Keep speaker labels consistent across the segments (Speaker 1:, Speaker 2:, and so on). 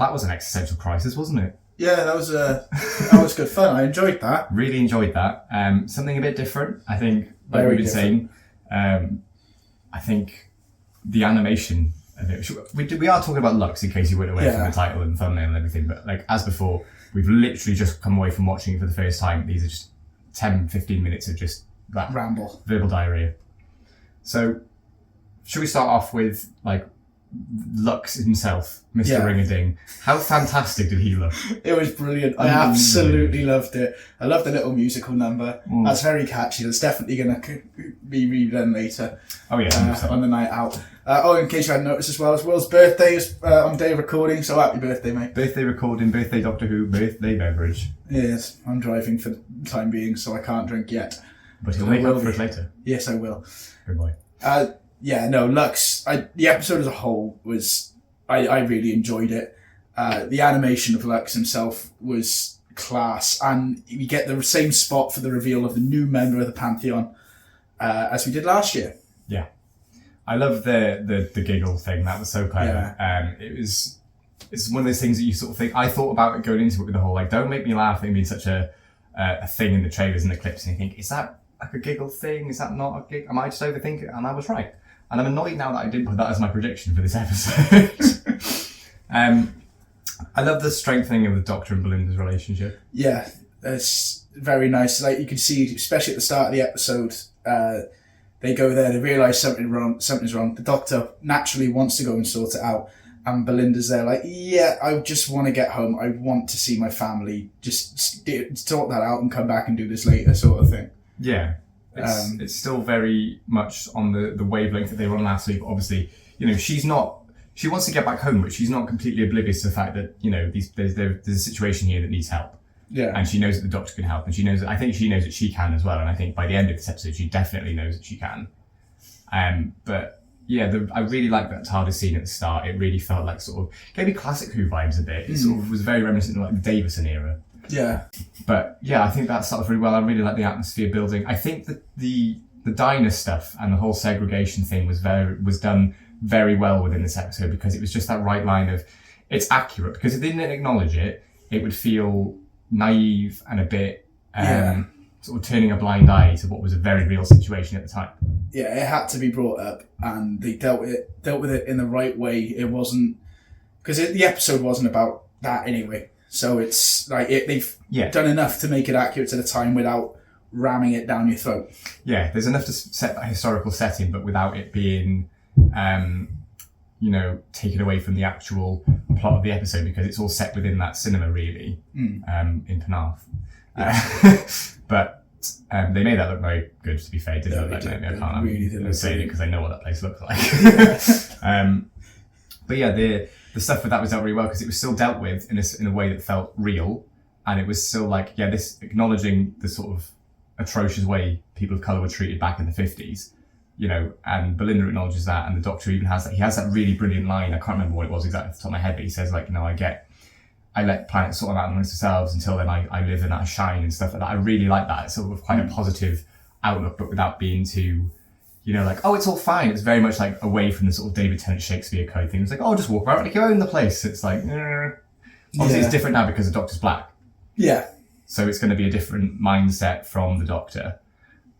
Speaker 1: that was an existential crisis, wasn't it?
Speaker 2: Yeah, that was good fun. I enjoyed that.
Speaker 1: Really enjoyed that. Something a bit different, I think, like
Speaker 2: Very
Speaker 1: we've been saying. I think the animation of it. We are talking about Lux, in case you went away from the title and thumbnail and everything, but like as before, we've literally just come away from watching it for the first time. These are just 10-15 minutes of just that
Speaker 2: ramble,
Speaker 1: verbal diarrhea. So, should we start off with like Lux himself, Mr. Ring-a-Ding? How fantastic did he look?
Speaker 2: It was brilliant. I absolutely loved it. I love the little musical number. That's very catchy. That's definitely going to be redone later.
Speaker 1: Oh yeah,
Speaker 2: on the night out. In case you hadn't noticed as well, it's Will's birthday is on day of recording, so happy birthday, mate.
Speaker 1: Birthday recording, birthday Doctor Who, birthday beverage.
Speaker 2: Yes, I'm driving for the time being, so I can't drink yet.
Speaker 1: But he'll make up for it later.
Speaker 2: Yes, I will.
Speaker 1: Good boy.
Speaker 2: Lux, the episode as a whole was, I really enjoyed it. The animation of Lux himself was class, and you get the same spot for the reveal of the new member of the Pantheon as we did last year. Yeah.
Speaker 1: I love the giggle thing. That was so clever. Yeah. It's one of those things that you sort of think, I thought about it going into it with the whole, like, don't make me laugh, it being such a thing in the trailers and the clips, and you think, is that like a giggle thing? Is that not a giggle? Am I just overthinking it? And I was right. And I'm annoyed now that I didn't put that as my prediction for this episode. I love the strengthening of the Doctor and Belinda's relationship.
Speaker 2: Yeah, it's very nice. Like you can see, especially at the start of the episode, they go there, they realise something's wrong. The Doctor naturally wants to go and sort it out. And Belinda's there like, yeah, I just want to get home. I want to see my family. Just sort that out and come back and do this later, sort of thing.
Speaker 1: Yeah. It's still very much on the wavelength that they were on last week. Obviously, she wants to get back home, but she's not completely oblivious to the fact that, there's a situation here that needs help.
Speaker 2: Yeah.
Speaker 1: And she knows that the Doctor can help, and I think she knows that she can as well. And I think by the end of this episode, she definitely knows that she can. But yeah, I really liked that TARDIS scene at the start. It really felt like sort of, gave me classic Who vibes a bit. It sort of was very reminiscent of like the Davison era.
Speaker 2: Yeah.
Speaker 1: But yeah, I think that started really well. I really like the atmosphere building. I think that the diner stuff and the whole segregation thing was done very well within this episode, because it was just that right line of, it's accurate, because if they didn't acknowledge it, it would feel naive and a bit sort of turning a blind eye to what was a very real situation at the time.
Speaker 2: Yeah, it had to be brought up, and they dealt with it in the right way. It wasn't, because the episode wasn't about that anyway. So it's like they've done enough to make it accurate to the time without ramming it down your throat.
Speaker 1: Yeah, there's enough to set that historical setting, but without it being, taken away from the actual plot of the episode, because it's all set within that cinema, really, in Penarth. Yeah. But they made that look very good, to be fair. It did look like that. I can't really say it because I know what that place looks like. But yeah, the stuff with that was dealt really well, because it was still dealt with in a way that felt real, and it was still like, this acknowledging the sort of atrocious way people of colour were treated back in the 50s, and Belinda acknowledges that, and the Doctor even has that. He has that really brilliant line. I can't remember what it was exactly off the top of my head, but he says like, I let planets sort them out amongst themselves, until then I live and I shine and stuff like that. I really like that. It's sort of quite a positive outlook, but without being too, it's all fine. It's very much like away from the sort of David Tennant Shakespeare code thing. It's like, just walk around like you own the place. It's like, obviously it's different now because the Doctor's black.
Speaker 2: Yeah.
Speaker 1: So it's going to be a different mindset from the Doctor.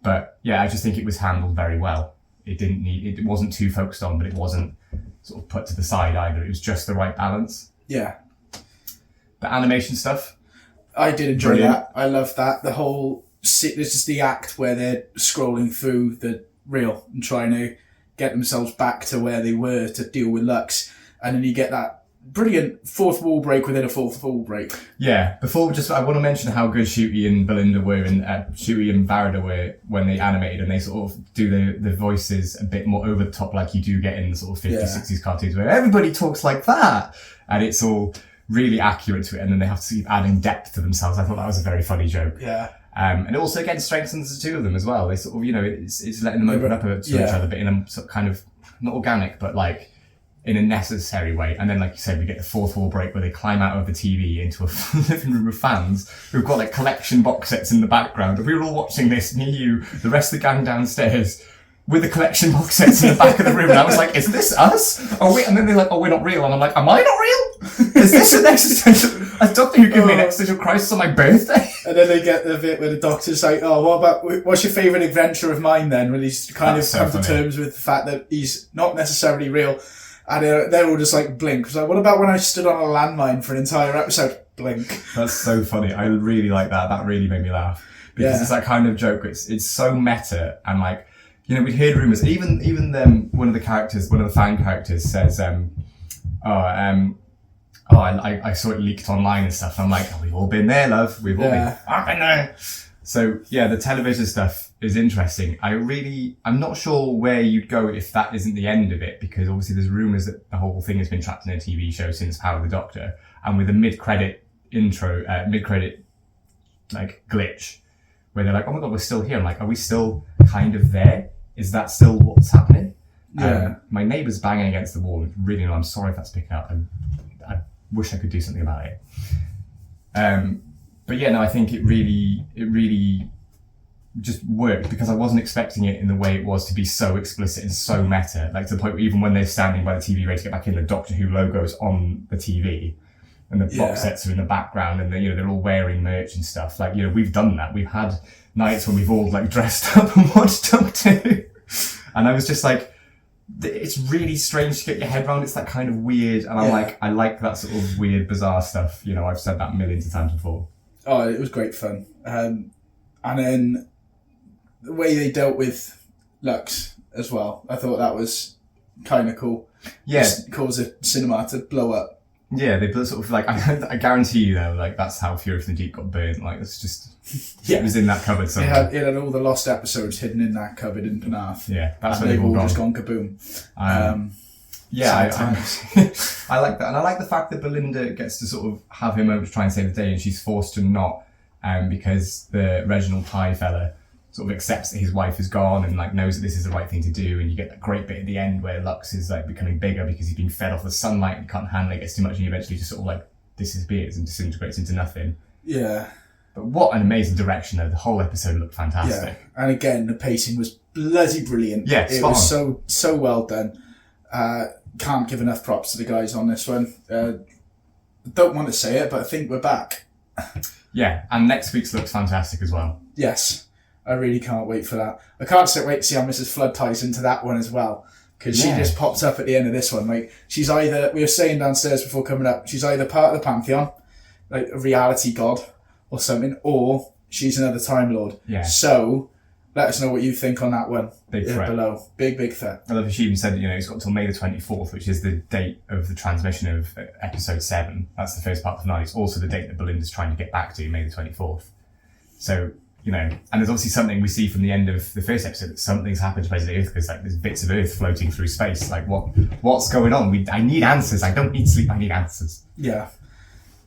Speaker 1: But yeah, I just think it was handled very well. It wasn't too focused on, but it wasn't sort of put to the side either. It was just the right balance.
Speaker 2: Yeah.
Speaker 1: The animation stuff,
Speaker 2: I did enjoy that. I love that. The whole, this is the act where they're scrolling through the reel and trying to get themselves back to where they were to deal with Lux. And then you get that brilliant fourth wall break within a fourth wall break.
Speaker 1: Yeah. Before, I want to mention how good Ncuti and Belinda were, and Ncuti and Varida were when they animated, and they sort of do the voices a bit more over the top, like you do get in the sort of 50s, 60s cartoons where everybody talks like that. And it's all really accurate to it, and then they have to keep adding depth to themselves. I thought that was a very funny joke.
Speaker 2: Yeah.
Speaker 1: And it also again strengthens the two of them as well. They sort of, it's letting them open up to each other, but in a sort of kind of not organic, but like in a necessary way. And then, like you said, we get the fourth wall break where they climb out of the TV into a living room of fans who've got like collection box sets in the background. If we were all watching this, me, you, the rest of the gang downstairs, with the collection box sets in the back of the room, and I was like, is this us? Oh wait, and then they're like, oh, we're not real, and I'm like, am I not real? Is this an existential, a doctor who gave me an existential crisis on my birthday?
Speaker 2: And then they get the bit where the doctor's like, oh, what's your favourite adventure of mine then? When he's kind of come to terms with the fact that he's not necessarily real. And they're all just like, blink. It's like, what about when I stood on a landmine for an entire episode? Blink.
Speaker 1: That's so funny. I really like that. That really made me laugh. Because it's that kind of joke. It's so meta, and like, you know, we'd heard rumours. Even one of the fan characters says, I saw it leaked online and stuff. And I'm like, oh, we've all been there, love. We've all been fucking there. So yeah, the television stuff is interesting. I'm not sure where you'd go if that isn't the end of it, because obviously there's rumours that the whole thing has been trapped in a TV show since Power of the Doctor, and with a mid-credit like glitch, where they're like, oh my god, we're still here. I'm like, are we still kind of there? Is that still what's happening?
Speaker 2: Yeah.
Speaker 1: My neighbour's banging against the wall. Really, I'm sorry if that's picking up. I wish I could do something about it. But yeah, no, I think it really just worked, because I wasn't expecting it in the way it was to be so explicit and so meta. Like, to the point where even when they're standing by the TV ready to get back in, the Doctor Who logo's on the TV, and the box sets are in the background, and they're all wearing merch and stuff. Like, you know, we've done that. We've had nights when we've all like dressed up and watched Doctor Who. And I was just like, it's really strange to get your head around. It's that kind of weird, and I like that sort of weird, bizarre stuff. You know, I've said that millions of times before. Oh,
Speaker 2: it was great fun. And then the way they dealt with Lux as well, I thought that was kind of cool.
Speaker 1: Yeah.
Speaker 2: Just cause a cinema to blow up.
Speaker 1: Yeah, they sort of like, I guarantee you though, like, that's how Fury from the Deep got burnt. Like, it's just, it was in that cupboard somewhere.
Speaker 2: It had all the lost episodes hidden in that cupboard in Penarth.
Speaker 1: Yeah, that's where
Speaker 2: they've all
Speaker 1: gone.
Speaker 2: just gone kaboom.
Speaker 1: I like that. And I like the fact that Belinda gets to sort of have her moment to try and save the day, and she's forced to not, because the Reginald Pye fella sort of accepts that his wife is gone and like knows that this is the right thing to do. And you get that great bit at the end where Lux is like becoming bigger because he's been fed off the sunlight and can't handle it, gets too much, and he eventually just sort of like disappears and disintegrates into nothing.
Speaker 2: Yeah.
Speaker 1: But what an amazing direction though. The whole episode looked fantastic.
Speaker 2: Yeah. And again, the pacing was bloody brilliant.
Speaker 1: Yeah,
Speaker 2: it was so well done. Can't give enough props to the guys on this one. Don't want to say it, but I think we're back.
Speaker 1: Yeah, and next week's looks fantastic as well.
Speaker 2: Yes. I really can't wait for that. I can't wait to see how Mrs. Flood ties into that one as well. Because she just pops up at the end of this one. Like, she's either, we were saying downstairs before coming up, she's either part of the Pantheon, like a reality god or something, or she's another Time Lord. Yeah. So, let us know what you think on that one.
Speaker 1: Big threat.
Speaker 2: Below. Big threat.
Speaker 1: I love how she even said, it's got until May the 24th, which is the date of the transmission of episode 7. That's the first part of the finale. It's also the date that Belinda's trying to get back to, May the 24th. So, and there's obviously something we see from the end of the first episode, that something's happened to planet Earth, because like there's bits of Earth floating through space. Like, what's going on? I need answers. I don't need sleep. I need answers.
Speaker 2: Yeah,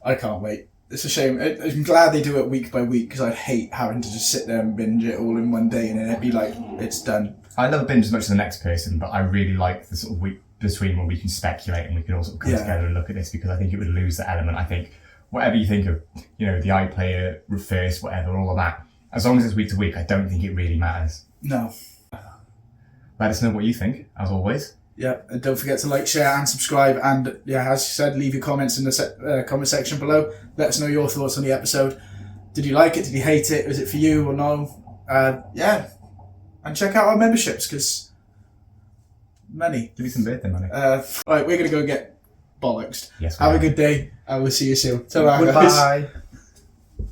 Speaker 2: I can't wait. It's a shame. I'm glad they do it week by week, because I'd hate having to just sit there and binge it all in one day and then it'd be like, it's done.
Speaker 1: I love binge as much as the next person, but I really like the sort of week between where we can speculate and we can all sort of come together and look at this, because I think it would lose the element. I think whatever you think of, the iPlayer, first, whatever, all of that, as long as it's week to week, I don't think it really matters.
Speaker 2: No.
Speaker 1: Let us know what you think, as always.
Speaker 2: Yeah, and don't forget to like, share and subscribe, and as you said, leave your comments in the comment section below. Let us know your thoughts on the episode. Did you like it? Did you hate it? Was it for you or no? And check out our memberships, because money.
Speaker 1: Give me some birthday money.
Speaker 2: Right, we're going to go get bollocksed.
Speaker 1: Yes,
Speaker 2: Have a good day, and we'll see you soon.
Speaker 1: Goodbye.